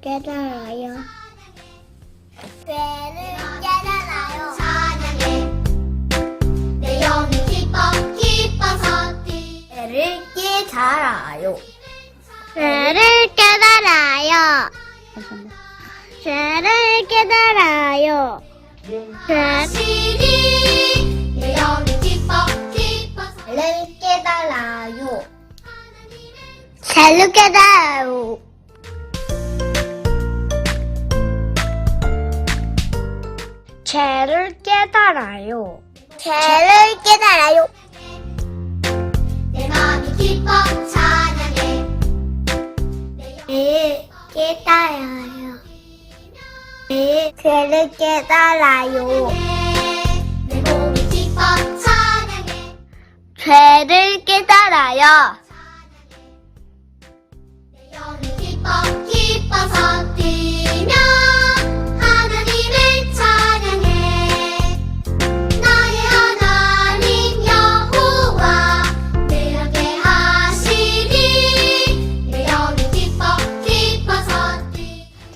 깨달아요. 죄를 깨달아요. 찬양해 내 영이 기뻐서 뛰 죄를 깨달아요. 죄를 깨달아요. 죄를 깨달아요. 시리 내 영이 기뻐서 죄를 깨달아요. 죄를 깨달아요. 죄를 깨달아요. 죄를 깨달아요. 내 마음이 기뻐 찬양해 죄를 깨달아요. 죄를 깨달아요. 내 몸이 기뻐 찬양해 죄를 깨달아요. 내 영이 기뻐서 뛰며 하나님을 찬양해 나의 하나님 여호와 내 함께 하시니 내 영이 기뻐서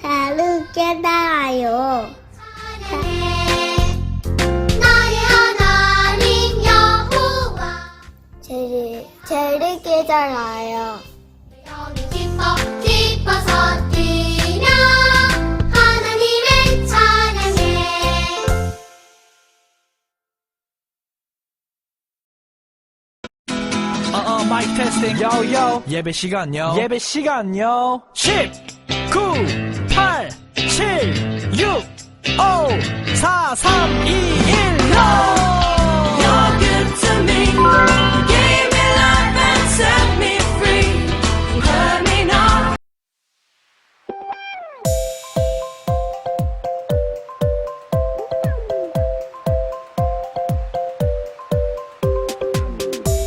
죄를 깨달아요. 찬양해 나의 하나님 여호와 죄를 깨달아요. 영이 기뻐서 뛰며 하나님을 찬양해 마이크 테스팅 요요 예배 시간요 예배 시간요 10 9 8 7 6 5 4 3 2 1 You're good to me You gave me life and set me free You heard me now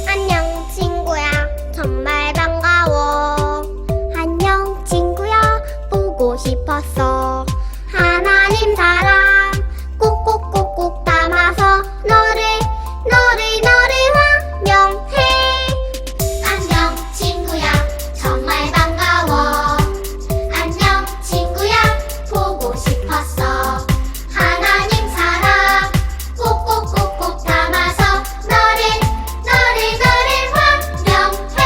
안녕 친구야 정말 반가워. 안녕 친구야 보고 싶었어. 하나님 사랑 꼭꼭꼭꼭 담아서 너를 환영해. 안녕 친구야 정말 반가워 안녕 친구야 보고 싶었어 하나님 사랑 꼭꼭꼭꼭 담아서 너를 환영해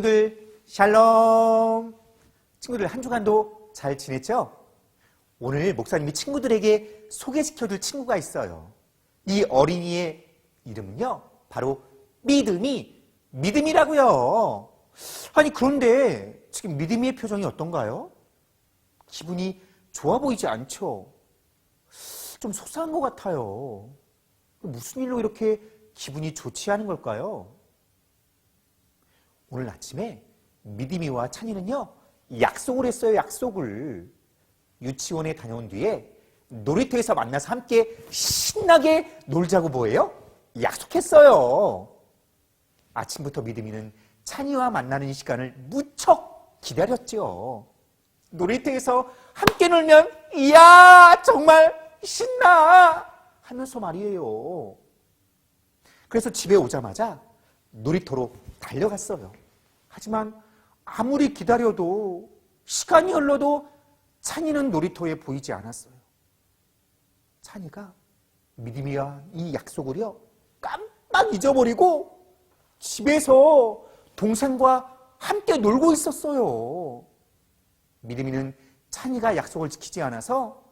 친구들 샬롬. 친구들 한 주간도 잘 지냈죠? 오늘 목사님이 친구들에게 소개시켜줄 친구가 있어요. 이 어린이의 이름은요 바로 믿음이라고요. 아니 그런데 지금 믿음이의 표정이 어떤가요? 기분이 좋아 보이지 않죠? 좀 속상한 것 같아요. 무슨 일로 이렇게 기분이 좋지 않은 걸까요? 오늘 아침에 믿음이와 찬이는요 약속을 했어요. 약속을. 유치원에 다녀온 뒤에 놀이터에서 만나서 함께 신나게 놀자고 뭐예요? 약속했어요. 아침부터 믿음이는 찬이와 만나는 이 시간을 무척 기다렸죠. 놀이터에서 함께 놀면 이야 정말 신나 하면서 말이에요. 그래서 집에 오자마자 놀이터로 달려갔어요. 하지만 아무리 기다려도 시간이 흘러도 찬이는 놀이터에 보이지 않았어요. 찬이가 믿음이와 이 약속을요 깜빡 잊어버리고 집에서 동생과 함께 놀고 있었어요. 믿음이는 찬이가 약속을 지키지 않아서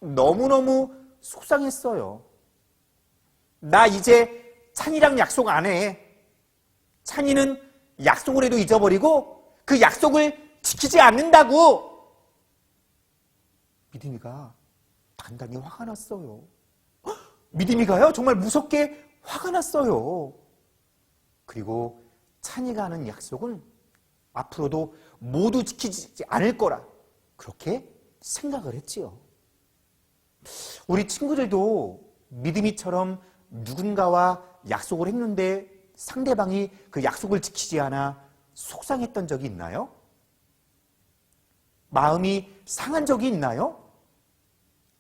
너무너무 속상했어요. 나 이제 찬이랑 약속 안 해. 찬이는 약속을 해도 잊어버리고 그 약속을 지키지 않는다고. 믿음이가 단단히 화가 났어요. 믿음이가요 정말 무섭게 화가 났어요. 그리고 찬이가 하는 약속은 앞으로도 모두 지키지 않을 거라 그렇게 생각을 했지요. 우리 친구들도 믿음이처럼 누군가와 약속을 했는데 상대방이 그 약속을 지키지 않아 속상했던 적이 있나요? 마음이 상한 적이 있나요?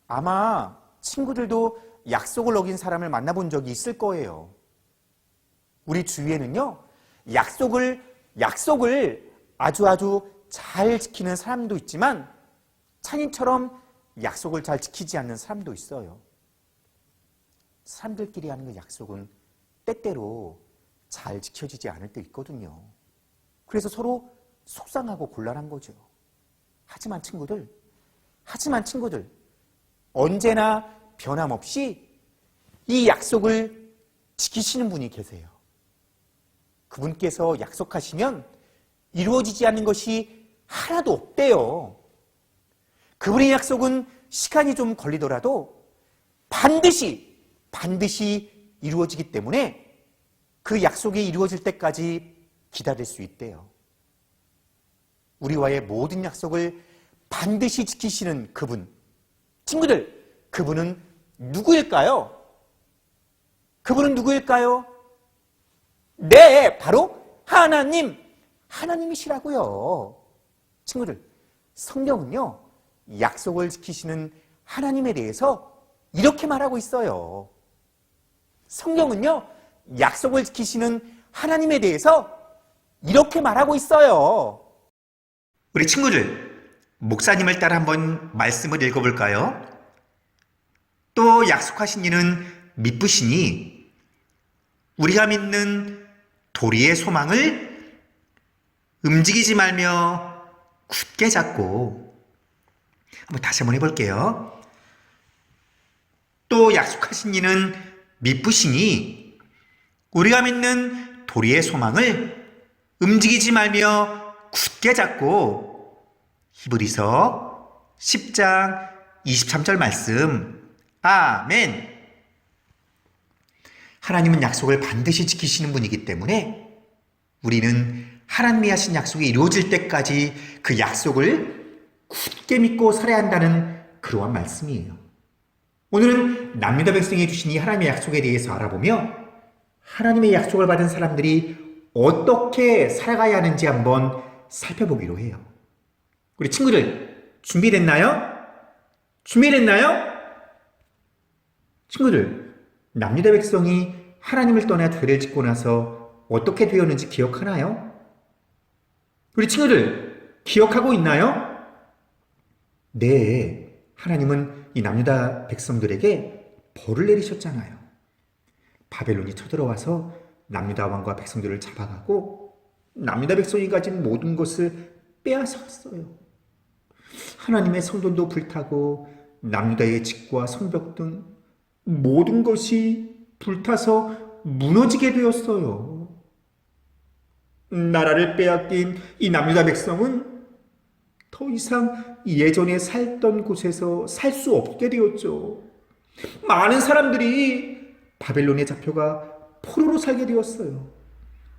아마 친구들도 약속을 어긴 사람을 만나본 적이 있을 거예요. 우리 주위에는요 약속을 아주 잘 지키는 사람도 있지만 찬이처럼 약속을 잘 지키지 않는 사람도 있어요. 사람들끼리 하는 그 약속은 때때로 잘 지켜지지 않을 때 있거든요. 그래서 서로 속상하고 곤란한 거죠. 하지만 친구들 언제나 변함없이 이 약속을 지키시는 분이 계세요. 그분께서 약속하시면 이루어지지 않는 것이 하나도 없대요. 그분의 약속은 시간이 좀 걸리더라도 반드시 이루어지기 때문에 그 약속이 이루어질 때까지 기다릴 수 있대요. 우리와의 모든 약속을 반드시 지키시는 그분. 친구들, 그분은 누구일까요? 그분은 누구일까요? 네, 바로 하나님이시라고요. 친구들, 성경은요 약속을 지키시는 하나님에 대해서 이렇게 말하고 있어요. 성경은요 약속을 지키시는 하나님에 대해서 이렇게 말하고 있어요. 우리 친구들, 목사님을 따라 한번 말씀을 읽어볼까요? 또 약속하신 이는 미쁘시니 우리가 믿는 도리의 소망을 움직이지 말며 굳게 잡고. 한번 다시 한번 해볼게요. 또 약속하신 이는 미쁘시니 우리가 믿는 도리의 소망을 움직이지 말며 굳게 잡고. 히브리서 10장 23절 말씀. 아멘. 하나님은 약속을 반드시 지키시는 분이기 때문에 우리는 하나님이 하신 약속이 이루어질 때까지 그 약속을 굳게 믿고 살아야 한다는 그러한 말씀이에요. 오늘은 남유다 백성이 주신 이 하나님의 약속에 대해서 알아보며 하나님의 약속을 받은 사람들이 어떻게 살아가야 하는지 한번 살펴보기로 해요. 우리 친구들 준비됐나요? 친구들, 남유다 백성이 하나님을 떠나 죄를 짓고 나서 어떻게 되었는지 기억하나요? 우리 친구들 기억하고 있나요? 네, 하나님은 이 남유다 백성들에게 벌을 내리셨잖아요. 바벨론이 쳐들어와서 남유다 왕과 백성들을 잡아가고 남유다 백성이 가진 모든 것을 빼앗았어요. 하나님의 성전도 불타고 남유다의 집과 성벽 등 모든 것이 불타서 무너지게 되었어요. 나라를 빼앗긴 이 남유다 백성은 더 이상 예전에 살던 곳에서 살 수 없게 되었죠. 많은 사람들이 바벨론에 잡혀가 포로로 살게 되었어요.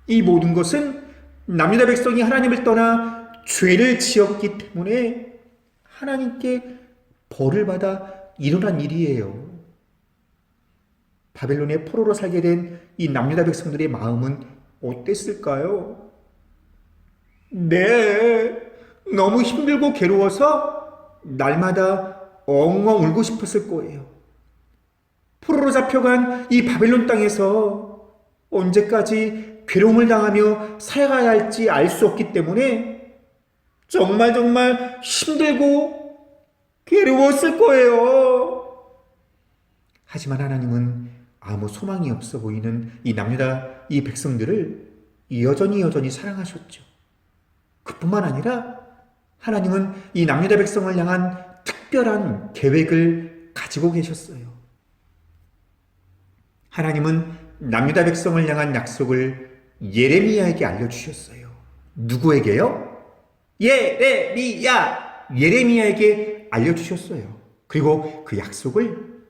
이 모든 것은 남유다 백성이 하나님을 떠나 죄를 지었기 때문에 하나님께 벌을 받아 일어난 일이에요. 바벨론에 포로로 살게 된 이 남유다 백성들의 마음은 어땠을까요? 네, 너무 힘들고 괴로워서 날마다 엉엉 울고 싶었을 거예요. 포로로 잡혀간 이 바벨론 땅에서 언제까지 괴로움을 당하며 살아가야 할지 알 수 없기 때문에 정말 힘들고 괴로웠을 거예요. 하지만 하나님은 아무 소망이 없어 보이는 이 남유다 이 백성들을 여전히 사랑하셨죠. 그뿐만 아니라 하나님은 이 남유다 백성을 향한 특별한 계획을 가지고 계셨어요. 하나님은 남유다 백성을 향한 약속을 예레미야에게 알려주셨어요. 누구에게요? 예레미야에게 알려주셨어요. 그리고 그 약속을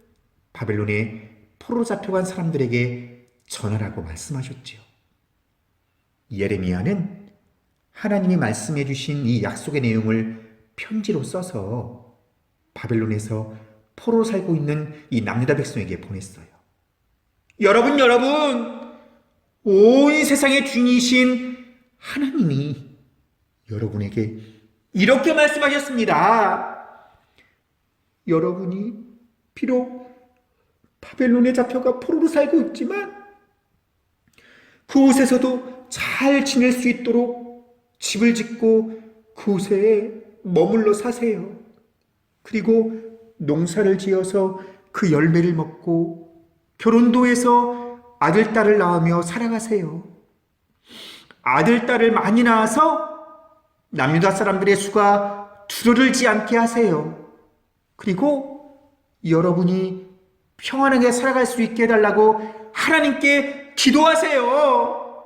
바벨론에 포로 잡혀간 사람들에게 전하라고 말씀하셨지요. 예레미야는 하나님이 말씀해 주신 이 약속의 내용을 편지로 써서 바벨론에서 포로 살고 있는 이 남유다 백성에게 보냈어요. 여러분, 온 세상의 주인이신 하나님이 여러분에게 이렇게 말씀하셨습니다. 여러분이 비록 바벨론에 잡혀가 포로로 살고 있지만 그곳에서도 잘 지낼 수 있도록 집을 짓고 그곳에 머물러 사세요. 그리고 농사를 지어서 그 열매를 먹고 결혼도 해서 아들, 딸을 낳으며 살아가세요. 아들, 딸을 많이 낳아서 남유다 사람들의 수가 줄어들지 않게 하세요. 그리고 여러분이 평안하게 살아갈 수 있게 해달라고 하나님께 기도하세요.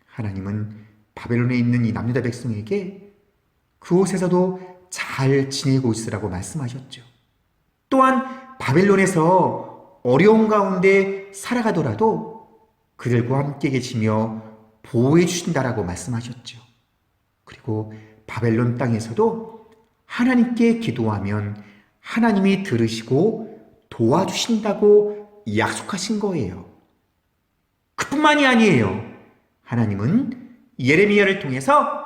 하나님은 바벨론에 있는 이 남유다 백성에게 그곳에서도 잘 지내고 있으라고 말씀하셨죠. 또한 바벨론에서 어려운 가운데 살아가더라도 그들과 함께 계시며 보호해 주신다라고 말씀하셨죠. 그리고 바벨론 땅에서도 하나님께 기도하면 하나님이 들으시고 도와주신다고 약속하신 거예요. 그뿐만이 아니에요. 하나님은 예레미야를 통해서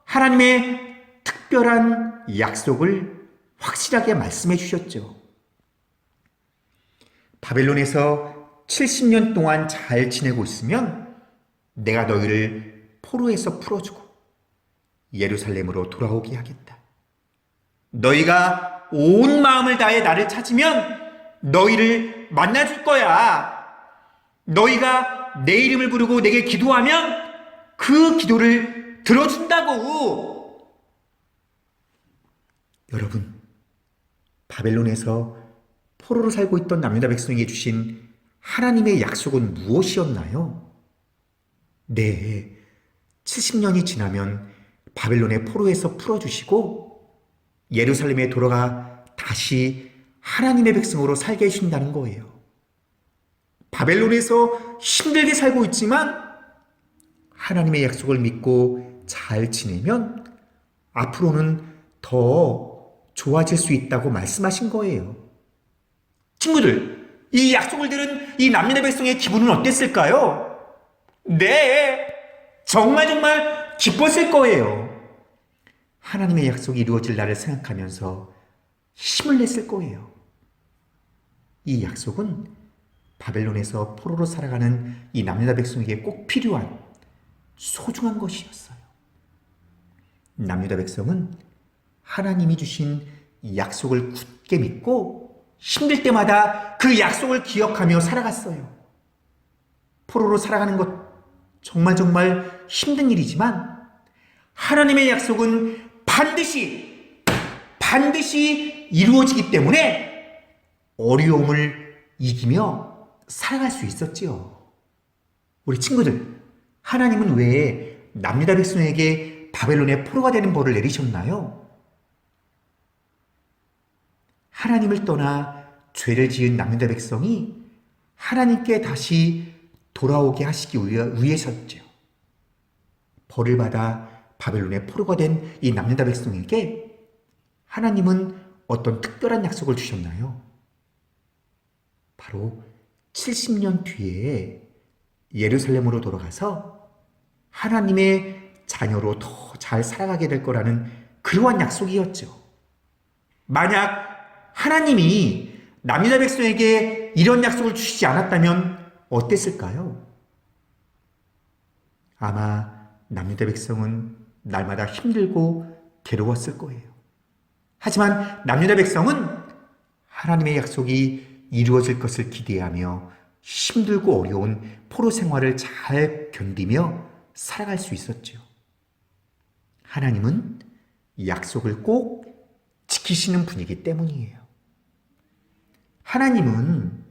하나님의 특별한 약속을 확실하게 말씀해 주셨죠. 바벨론에서 70년 동안 잘 지내고 있으면 내가 너희를 포로에서 풀어주고 예루살렘으로 돌아오게 하겠다. 너희가 온 마음을 다해 나를 찾으면 너희를 만나줄 거야. 너희가 내 이름을 부르고 내게 기도하면 그 기도를 들어준다고. 여러분, 바벨론에서 포로로 살고 있던 남유다 백성에게 주신 하나님의 약속은 무엇이었나요? 네, 70년이 지나면 바벨론의 포로에서 풀어주시고 예루살렘에 돌아가 다시 하나님의 백성으로 살게 해주신다는 거예요. 바벨론에서 힘들게 살고 있지만 하나님의 약속을 믿고 잘 지내면 앞으로는 더 좋아질 수 있다고 말씀하신 거예요. 친구들, 이 약속을 들은 이 남유다 백성의 기분은 어땠을까요? 네, 정말 기뻤을 거예요. 하나님의 약속이 이루어질 날을 생각하면서 힘을 냈을 거예요. 이 약속은 바벨론에서 포로로 살아가는 이 남유다 백성에게 꼭 필요한 소중한 것이었어요. 남유다 백성은 하나님이 주신 이 약속을 굳게 믿고 힘들 때마다 그 약속을 기억하며 살아갔어요. 포로로 살아가는 것 정말 힘든 일이지만 하나님의 약속은 반드시 이루어지기 때문에 어려움을 이기며 살아갈 수 있었지요. 우리 친구들, 하나님은 왜 남유다 백성에게 바벨론의 포로가 되는 벌을 내리셨나요? 하나님을 떠나 죄를 지은 남유다 백성이 하나님께 다시 돌아오게 하시기 위해서였죠. 벌을 받아 바벨론의 포로가 된 이 남유다 백성에게 하나님은 어떤 특별한 약속을 주셨나요? 바로 70년 뒤에 예루살렘으로 돌아가서 하나님의 자녀로 더 잘 살아가게 될 거라는 그러한 약속이었죠. 만약 하나님이 남유다 백성에게 이런 약속을 주시지 않았다면 어땠을까요? 아마 남유다 백성은 날마다 힘들고 괴로웠을 거예요. 하지만 남유다 백성은 하나님의 약속이 이루어질 것을 기대하며 힘들고 어려운 포로 생활을 잘 견디며 살아갈 수 있었죠. 하나님은 약속을 꼭 지키시는 분이기 때문이에요. 하나님은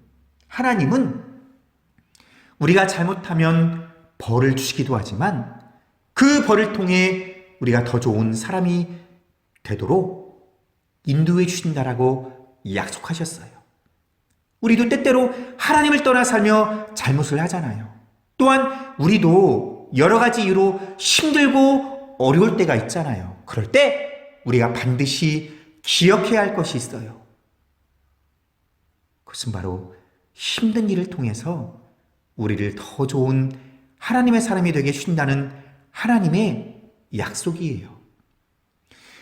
우리가 잘못하면 벌을 주시기도 하지만 그 벌을 통해 우리가 더 좋은 사람이 되도록 인도해 주신다라고 약속하셨어요. 우리도 때때로 하나님을 떠나 살며 잘못을 하잖아요. 또한 우리도 여러 가지 이유로 힘들고 어려울 때가 있잖아요. 그럴 때 우리가 반드시 기억해야 할 것이 있어요. 그것은 바로 힘든 일을 통해서 우리를 더 좋은 하나님의 사람이 되게 해주신다는 하나님의 약속이에요.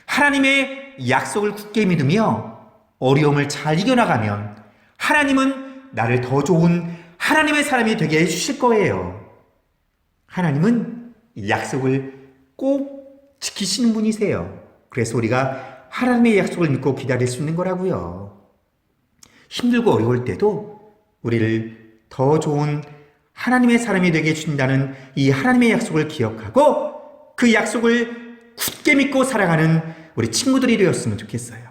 하나님의 약속을 굳게 믿으며 어려움을 잘 이겨나가면 하나님은 나를 더 좋은 하나님의 사람이 되게 해주실 거예요. 하나님은 약속을 꼭 지키시는 분이세요. 그래서 우리가 하나님의 약속을 믿고 기다릴 수 있는 거라고요. 힘들고 어려울 때도 우리를 더 좋은 하나님의 사람이 되게 해준다는 이 하나님의 약속을 기억하고 그 약속을 굳게 믿고 살아가는 우리 친구들이 되었으면 좋겠어요.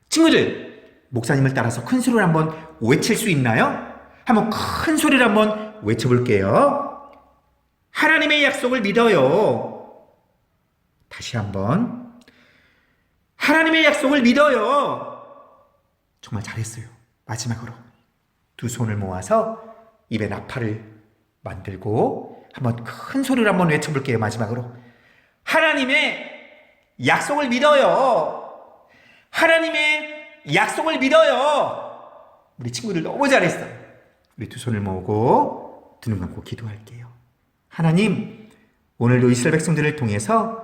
친구들, 목사님을 따라서 큰 소리로 한번 외칠 수 있나요? 한번 큰 소리로 한번 외쳐볼게요. 하나님의 약속을 믿어요. 다시 한번. 하나님의 약속을 믿어요. 정말 잘했어요. 마지막으로 두 손을 모아서 입에 나팔을 만들고 한번 큰 소리로 한번 외쳐볼게요. 마지막으로. 하나님의 약속을 믿어요. 하나님의 약속을 믿어요. 우리 친구들 너무 잘했어요. 우리 두 손을 모으고 두 눈 감고 기도할게요. 하나님, 오늘도 이스라엘 백성들을 통해서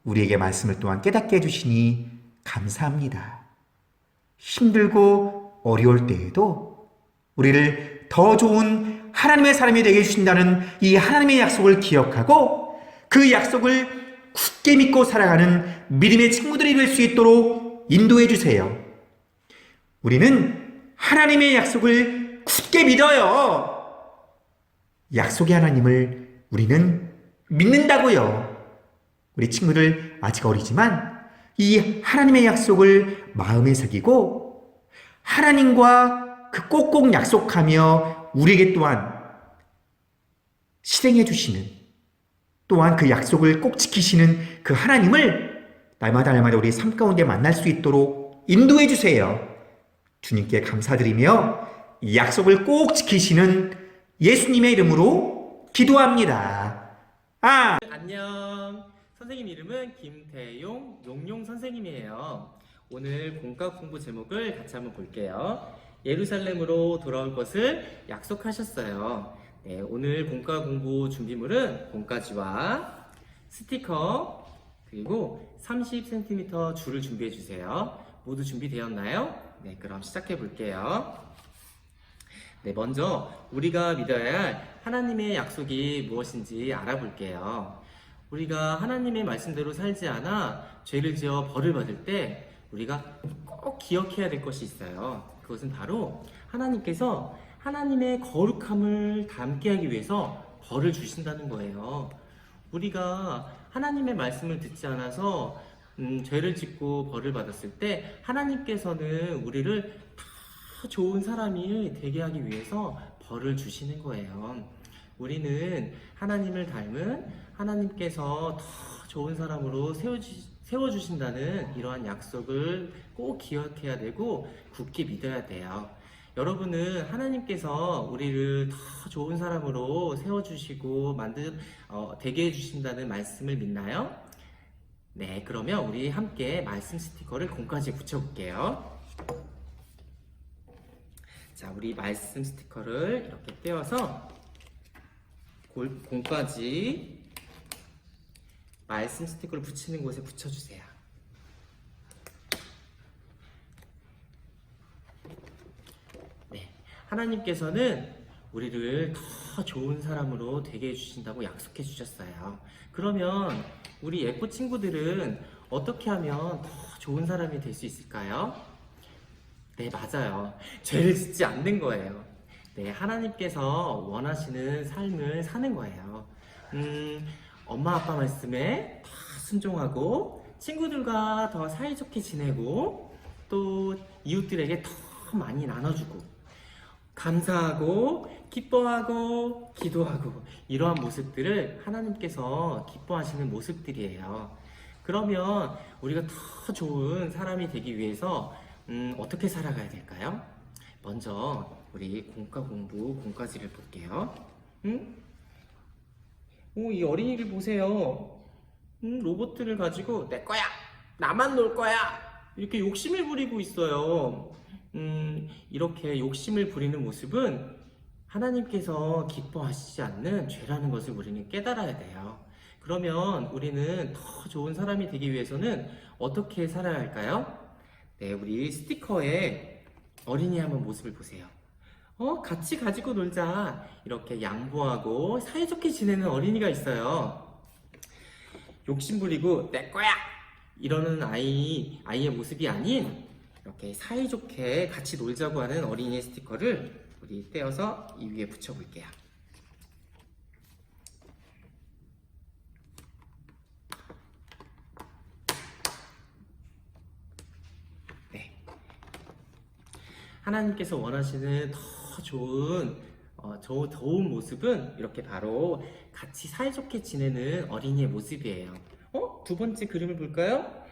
우리에게 말씀을 또한 깨닫게 해주시니 감사합니다. 힘들고 어려울 때에도 우리를 더 좋은 하나님의 사람이 되게 해주신다는 이 하나님의 약속을 기억하고 그 약속을 굳게 믿고 살아가는 믿음의 친구들이 될 수 있도록 인도해 주세요. 우리는 하나님의 약속을 굳게 믿어요. 약속의 하나님을 우리는 믿는다고요. 우리 친구들 아직 어리지만 이 하나님의 약속을 마음에 새기고 하나님과 그 꼭꼭 약속하며 우리에게 또한 실행해 주시는, 또한 그 약속을 꼭 지키시는 그 하나님을 날마다 우리 삶 가운데 만날 수 있도록 인도해 주세요. 주님께 감사드리며 이 약속을 꼭 지키시는 예수님의 이름으로 기도합니다. 안녕. 선생님 이름은 김태용 용용 선생님이에요. 오늘 공과 공부 제목을 같이 한번 볼게요. 예루살렘으로 돌아올 것을 약속하셨어요. 네, 오늘 공과 공부 준비물은 공과지와 스티커 그리고 30cm 줄을 준비해 주세요. 모두 준비되었나요? 네, 그럼 시작해 볼게요. 네, 먼저 우리가 믿어야 할 하나님의 약속이 무엇인지 알아볼게요. 우리가 하나님의 말씀대로 살지 않아 죄를 지어 벌을 받을 때 우리가 꼭 기억해야 될 것이 있어요. 그것은 바로 하나님께서 하나님의 거룩함을 담게 하기 위해서 벌을 주신다는 거예요. 우리가 하나님의 말씀을 듣지 않아서 죄를 짓고 벌을 받았을 때 하나님께서는 우리를 더 좋은 사람이 되게 하기 위해서 벌을 주시는 거예요. 우리는 하나님을 닮은 하나님께서 더 좋은 사람으로 세워주신다는 이러한 약속을 꼭 기억해야 되고 굳게 믿어야 돼요. 여러분은 하나님께서 우리를 더 좋은 사람으로 세워주시고 되게 해주신다는 말씀을 믿나요? 네, 그러면 우리 함께 말씀 스티커를 공까지 붙여볼게요. 자, 우리 말씀 스티커를 이렇게 떼어서 공까지 말씀 스티커를 붙이는 곳에 붙여주세요. 네, 하나님께서는 우리를 더 좋은 사람으로 되게 해주신다고 약속해 주셨어요. 그러면 우리 예쁜 친구들은 어떻게 하면 더 좋은 사람이 될 수 있을까요? 네, 맞아요. 죄를 짓지 않는 거예요. 네, 하나님께서 원하시는 삶을 사는 거예요. 엄마 아빠 말씀에 더 순종하고 친구들과 더 사이좋게 지내고 또 이웃들에게 더 많이 나눠주고 감사하고 기뻐하고 기도하고 이러한 모습들을 하나님께서 기뻐하시는 모습들이에요. 그러면 우리가 더 좋은 사람이 되기 위해서 어떻게 살아가야 될까요? 먼저 우리 공과지를 볼게요. 이 어린이를 보세요. 로봇들을 가지고 내 거야! 나만 놀 거야! 이렇게 욕심을 부리고 있어요. 이렇게 욕심을 부리는 모습은 하나님께서 기뻐하시지 않는 죄라는 것을 우리는 깨달아야 돼요. 그러면 우리는 더 좋은 사람이 되기 위해서는 어떻게 살아야 할까요? 네, 우리 스티커에 어린이 한번 모습을 보세요. 같이 가지고 놀자. 이렇게 양보하고 사이좋게 지내는 어린이가 있어요. 욕심 부리고 내 거야! 이러는 아이의 모습이 아닌 이렇게 사이좋게 같이 놀자고 하는 어린이의 스티커를 우리 떼어서 이 위에 붙여볼게요. 네. 하나님께서 원하시는 더 좋은 모습은 이렇게 바로 같이 사이좋게 지내는 어린이의 모습이에요. 두 번째 그림을 볼까요?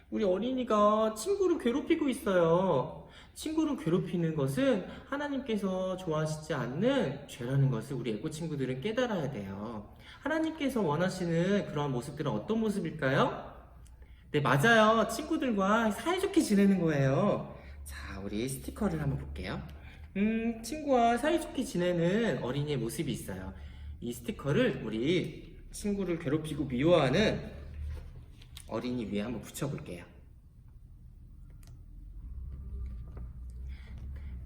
우리 어린이가 친구를 괴롭히고 있어요. 친구를 괴롭히는 것은 하나님께서 좋아하시지 않는 죄라는 것을 우리 애고 친구들은 깨달아야 돼요. 하나님께서 원하시는 그런 모습들은 어떤 모습일까요? 네, 맞아요. 친구들과 사이좋게 지내는 거예요. 자, 우리 스티커를 한번 볼게요. 친구와 사이좋게 지내는 어린이의 모습이 있어요. 이 스티커를 우리 친구를 괴롭히고 미워하는 어린이 위에 한번 붙여볼게요.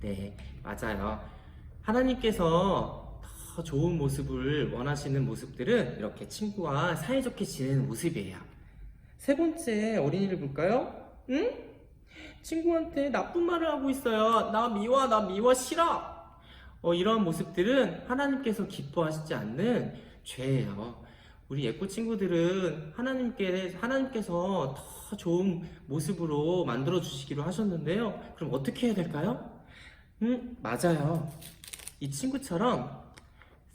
네, 맞아요. 하나님께서 더 좋은 모습을 원하시는 모습들은 이렇게 친구와 사이좋게 지내는 모습이에요. 세 번째 어린이를 볼까요? 친구한테 나쁜 말을 하고 있어요. 나 미워, 싫어. 이런 모습들은 하나님께서 기뻐하시지 않는 죄예요. 우리 예쁜 친구들은 하나님께서 더 좋은 모습으로 만들어 주시기로 하셨는데요. 그럼 어떻게 해야 될까요? 맞아요. 이 친구처럼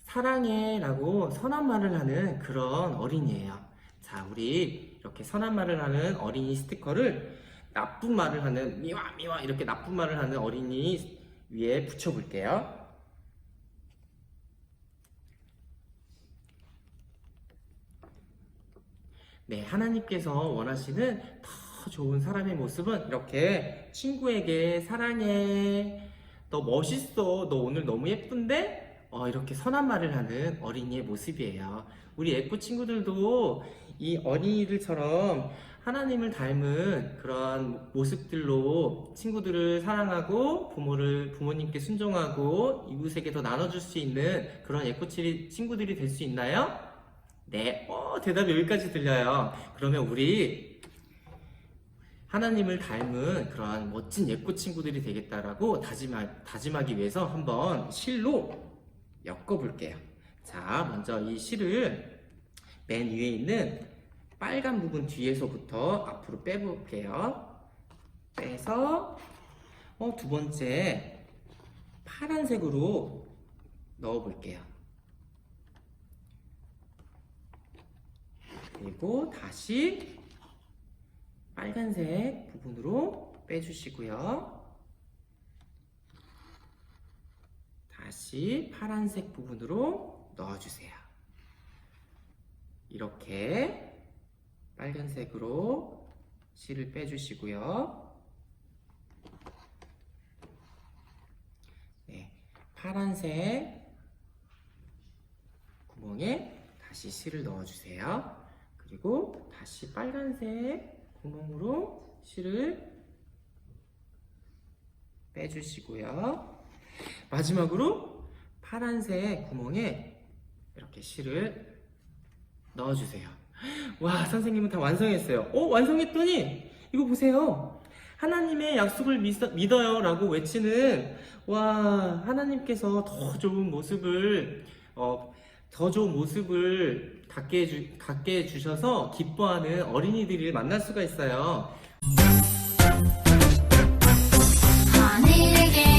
사랑해 라고 선한 말을 하는 그런 어린이에요. 자, 우리 이렇게 선한 말을 하는 어린이 스티커를 나쁜 말을 하는 미워 이렇게 나쁜 말을 하는 어린이 위에 붙여볼게요. 네, 하나님께서 원하시는 더 좋은 사람의 모습은 이렇게 친구에게 사랑해, 너 멋있어, 너 오늘 너무 예쁜데? 이렇게 선한 말을 하는 어린이의 모습이에요. 우리 예쁜 친구들도 이 어린이들처럼 하나님을 닮은 그런 모습들로 친구들을 사랑하고 부모님께 순종하고 이웃에게 더 나눠줄 수 있는 그런 예쁜 친구들이 될 수 있나요? 네, 대답이 여기까지 들려요. 그러면 우리 하나님을 닮은 그런 멋진 예쁜 친구들이 되겠다라고 다짐하기 위해서 한번 실로 엮어볼게요. 자, 먼저 이 실을 맨 위에 있는 빨간 부분 뒤에서부터 앞으로 빼볼게요. 빼서 두 번째 파란색으로 넣어볼게요. 그리고 다시 빨간색 부분으로 빼주시고요. 다시 파란색 부분으로 넣어주세요. 이렇게 빨간색으로 실을 빼주시고요. 네, 파란색 구멍에 다시 실을 넣어주세요. 그리고 다시 빨간색 구멍으로 실을 빼주시고요. 마지막으로 파란색 구멍에 이렇게 실을 넣어주세요. 와, 선생님은 다 완성했어요. 완성했더니 이거 보세요. 하나님의 약속을 믿어요 라고 외치는, 와, 하나님께서 더 좋은 모습을 갖게 해주셔서 기뻐하는 어린이들을 만날 수가 있어요. 하늘에게